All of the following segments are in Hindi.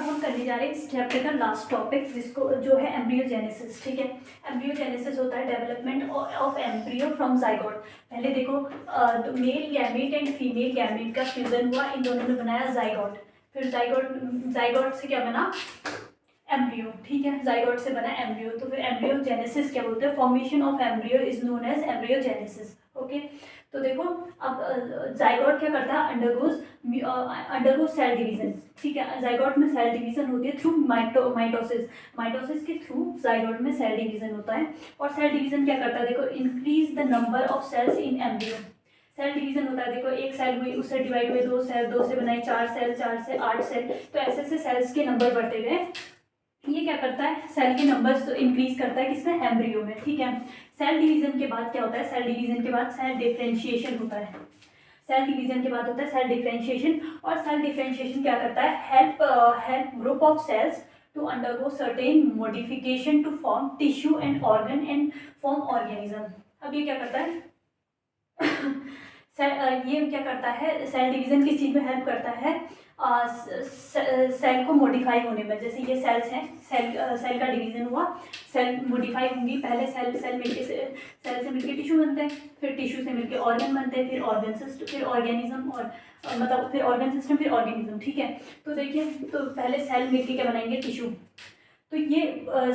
हम करने जा रहे हैं इस चैप्टर का लास्ट टॉपिक, जिसको जो है एम्ब्रियोजेनेसिस। ठीक है, एम्ब्रियोजेनेसिस होता है development of embryo from zygote. पहले देखो, male gamete and female gamete का फ्यूजन हुआ, इन दोनों ने बनाया जाइगोट। फिर जाइगोट से क्या बना? एम्ब्रियो। ठीक है, जाइगोट से बना एम्ब्रियो। तो फिर एम्ब्रियोजेनेसिस क्या बोलते हैं? Formation of embryo is known as embryogenesis. Okay, तो देखो अब जाइगोट क्या करता है? Undergo cell division. ठीक है, जाइगोट में सेल डिवीजन होती है थ्रू माइटोसिस। माइटोसिस के थ्रू जाइगोट में सेल डिवीजन होता है। और सेल डिवीजन क्या करता है? देखो, increase the number of cells in embryo. Cell division होता है, देखो एक सेल हुई, उससे डिवाइड हुए दो सेल, दो से बनाई चार सेल, चार से 8 सेल, तो ऐसे ऐसे सेल्स के नंबर बढ़ते गए। ये क्या करता है? सेल के नंबर्स इंक्रीज करता है, किसमें? एम्ब्रियो में। ठीक है, सेल डिवीजन के बाद क्या होता है? सेल डिवीजन के बाद सेल डिफरेंशिएशन होता है। सेल डिवीजन के बाद होता है सेल डिफरेंशिएशन। और सेल डिफरेंशिएशन क्या करता है? Help group of cells to undergo certain modification to form tissue and organ and form organism. अब ये क्या करता है? ये क्या करता है? सेल डिवीजन किस चीज़ में हेल्प करता है? सेल को मॉडिफाई होने में। जैसे ये सेल्स हैं, सेल का डिवीजन हुआ, सेल मॉडिफाई होंगी। पहले सेल से मिलके टिश्यू बनते हैं, फिर टिश्यू से मिलके ऑर्गन बनते हैं, फिर ऑर्गन सिस्टम, फिर ऑर्गेनिज्म, और मतलब फिर ऑर्गन सिस्टम, फिर ऑर्गेनिज्म। ठीक है, तो देखिए, तो पहले सेल मिलके क्या बनाएंगे? टिश्यू। तो ये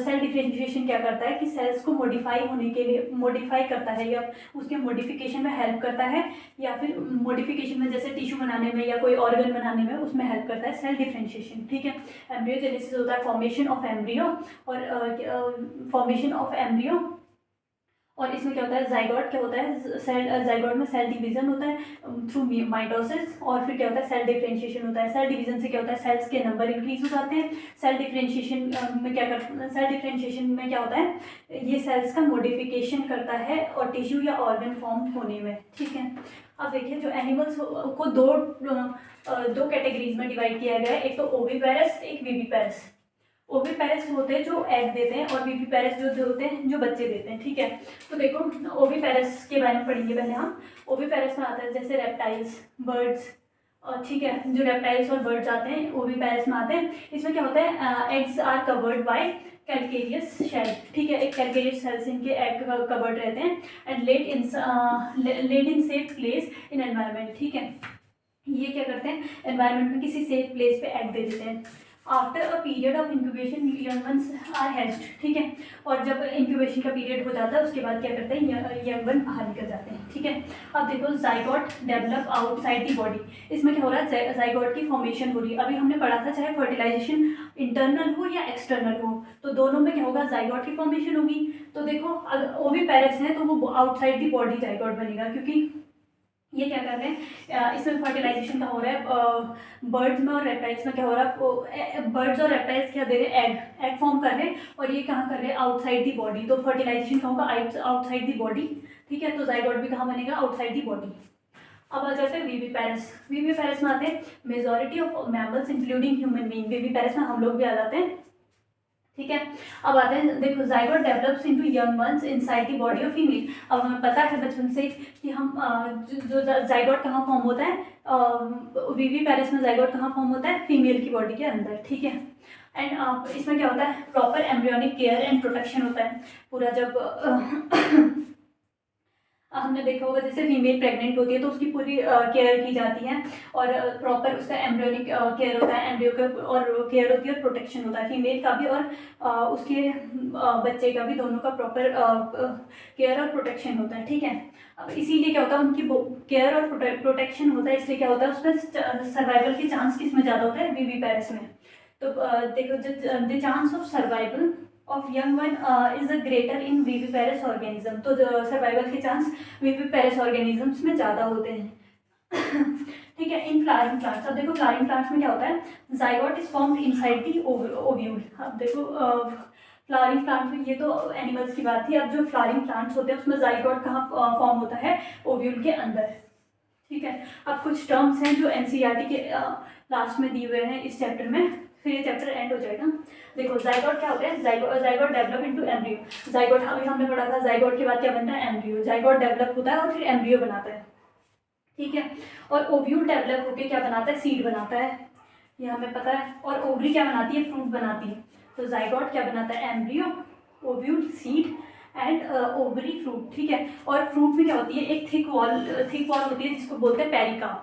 सेल डिफरेंशिएशन क्या करता है कि सेल्स को मॉडिफाई होने के लिए मॉडिफाई करता है, या उसके मॉडिफिकेशन में हेल्प करता है, या फिर मॉडिफिकेशन में जैसे टिश्यू बनाने में या कोई ऑर्गन बनाने में उसमें हेल्प करता है सेल डिफरेंशिएशन। ठीक है, एम्ब्रियोजेनेसिस होता है फॉर्मेशन ऑफ एम्ब्रियो, और फॉर्मेशन ऑफ एम्ब्रियो। और इसमें क्या होता है? जाइगोट क्या होता है? जाइगोट में सेल डिवीजन होता है थ्रू माइटोसिस। और फिर क्या होता है? सेल डिफरेंशिएशन होता है। सेल डिवीजन से क्या होता है? सेल्स के नंबर इंक्रीज हो जाते हैं। सेल डिफरेंशिएशन में क्या करता है? सेल डिफरेंशिएशन में क्या होता है? ये सेल्स का मॉडिफिकेशन करता है और टिश्यू या ऑर्गन फॉर्म होने में। ठीक है, अब देखिए, जो एनिमल्स को दो कैटेगरीज में डिवाइड किया गया है, एक तो ओविपेरस, एक विविपेरस। ओविपेरस होते हैं जो एग देते हैं, और विविपेरस जो होते हैं जो बच्चे देते हैं। ठीक है, तो देखो ओविपेरस के बारे में पढ़ेंगे पहले हम। ओविपेरस में आता है जैसे रेप्टाइल्स, बर्ड्स, और ठीक है, जो रेप्टाइल्स और बर्ड्स आते हैं ओविपेरस में आते हैं। इसमें क्या होता है? Eggs are covered by calcareous shell. ठीक है, एक कैल्केरियस शेल से इनके एग कवर्ड रहते हैं, and laid in safe place in environment. ठीक है, ये क्या करते हैं? एनवायरनमेंट में किसी सेफ प्लेस पे एग दे देते हैं। After a period of incubation young ones are hatched. ठीक है, और जब इंक्यूबेशन का पीरियड हो जाता है उसके बाद क्या करते हैं? यंग वन बाहर निकल जाते हैं। ठीक है, अब देखो, zygote develop outside the body. इसमें क्या हो रहा है? जाइगोट की फॉर्मेशन हो रही है। अभी हमने पढ़ा था, चाहे फर्टिलाइजेशन इंटरनल हो या एक्सटर्नल हो, तो दोनों में क्या होगा? जाइगोट की फॉर्मेशन होगी। तो देखो, अगर ओविपेरस है तो वो आउटसाइड दी बॉडी जाइगोट बनेगा, क्योंकि ये क्या कर रहे हैं? इसमें फर्टिलाइजेशन का हो रहा है बर्ड्स में, और रेप्टाइल्स में क्या हो रहा है? बर्ड्स और रेप्टाइल्स क्या दे रहे हैं? एग फॉर्म कर रहे हैं, और ये कहाँ कर रहे हैं? Outside the body. तो फर्टिलाइजेशन कहाँ होगा? Outside the body. ठीक है, तो जाइगोट भी कहाँ बनेगा? Outside the body. अब आ जाते हैं विविपेरस। विविपेरस में आते हैं majority of mammals including human being. Viviparous में हम लोग भी आ जाते हैं। ठीक है, अब आते हैं, देखो, zygote develops into young ones inside the body of female. अब हमें पता है बचपन से कि हम जो जाइगोट कहाँ फॉर्म होता है? विविपेरस में जाइगोट कहाँ फॉर्म होता है? फीमेल की बॉडी के अंदर। ठीक है, एंड इसमें क्या होता है? Proper embryonic care and protection होता है पूरा। जब हमने देखा होगा, जैसे फीमेल प्रेग्नेंट होती है तो उसकी पूरी केयर की जाती है, और प्रॉपर उसका एम्ब्रियोनिक केयर होता है, एम्ब्रियो का और केयर होती है, और प्रोटेक्शन होता है फीमेल का भी, और उसके बच्चे का भी, दोनों का प्रॉपर केयर और प्रोटेक्शन होता है। ठीक है, अब इसीलिए क्या होता है? उनकी केयर और प्रोटेक्शन होता है, इसलिए क्या होता है? उसमें सर्वाइवल के चांस किस में ज़्यादा होता है? विविपेरस में। तो देखो, the chance of survival of young one is greater in viviparous organism. तो सर्वाइवल के चांस विविपेरस ऑर्गेनिजम्स में ज़्यादा होते हैं। ठीक है, इन फ्लावरिंग प्लांट्स। अब देखो, फ्लावरिंग प्लांट्स में क्या होता है? Zygote is formed inside the ovule. अब देखो, फ्लावरिंग प्लांट में, ये तो एनिमल्स की बात थी। अब जो फ्लावरिंग प्लांट्स होते हैं उसमें जाइगोट कहाँ फॉर्म होता है? ओव्यूल के अंदर। ठीक है, अब कुछ टर्म्स हैं जो एनसीईआरटी के लास्ट में दिए हुए हैं इस चैप्टर में, फिर ये चैप्टर एंड हो जाएगा। देखो, जाइगोट क्या होता है? Zygote develop into embryo. Zygote अभी हमने पढ़ा था, जाइगोट के बाद क्या बनता है? एम्ब्रियो। जाइगोट डेवलप होता है और फिर एम्ब्रियो बनाता है। ठीक है, और ओव्यूल डेवलप होकर क्या बनाता है? सीड बनाता है। ये हमें पता है। और ओवरी क्या बनाती है, फ्रूट बनाती है। तो जाइगोट क्या बनाता है, embryo, ovule, seed and ovary, fruit, ठीक है। और फ्रूट में क्या होती है, एक थिक वॉल होती है जिसको बोलते हैं पेरिकार्प।